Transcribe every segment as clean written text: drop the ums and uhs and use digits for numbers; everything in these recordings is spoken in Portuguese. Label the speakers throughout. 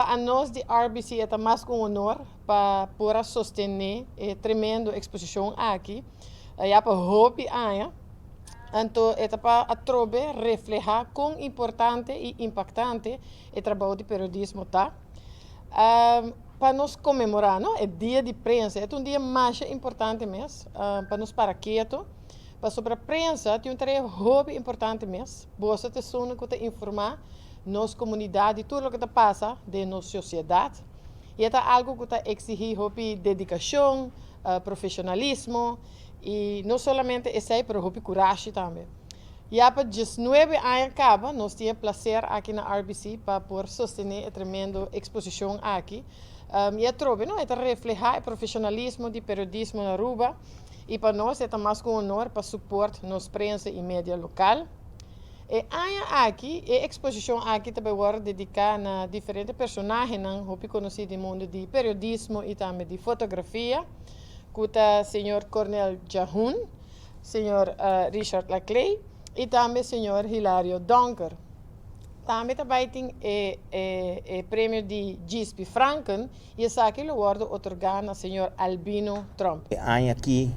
Speaker 1: A nós de RBC é mais um honor para poder sostener a tremenda exposição aqui. Já para hobby aia. Então, é para a trobe reflejar quão importante e impactante o trabalho de periodismo tá. Para nós comemorar, não? É dia de prensa, é um dia mais importante mesmo, para nós para quieto. Para sobre a prensa, tem um trabalho hobby importante mesmo. Você te sono que te informar nossa comunidade, tudo o que passa de nossa sociedade. E é algo que exige hobby dedicação, profissionalismo e não somente isso aí, mas hobby coragem também. E para 19 anos acaba, nós temos prazer aqui na RBC para poder sostener a tremenda exposição aqui. E a trobe, não? É reflejar o profissionalismo de periodismo na Aruba. E para nós é mais um honor para suportar nossa prensa e mídia local. E aqui, a exposição aqui também vai dedicar a diferentes personagens que conhecidos no mundo de periodismo e também de fotografia, como o senhor Cornel Jahun, senhor Richard Laclay e também o senhor Hilario Donker. Também tem o prêmio de Gispi Franken e esse aqui o vai otorgar ao senhor Albino Trump.
Speaker 2: Aqui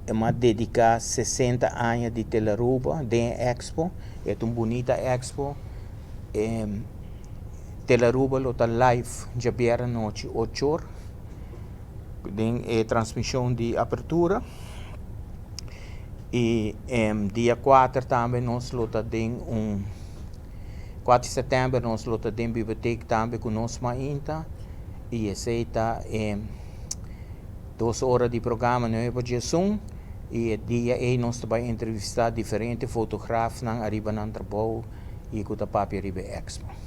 Speaker 2: é dedicar 60 anos de Telaruba, de Expo. É uma bonita Expo. Telaruba está live já beira noite 8 horas. Tem transmissão de abertura. E dia 4 também nós tem 4 de setembro nós tem biblioteca também com nós ainda. E aceita 2 horas de programa no Evangelho. E dia aí nós vamos entrevistar diferentes fotógrafos na arriba no trabalho e com a Papi Ribe Expo.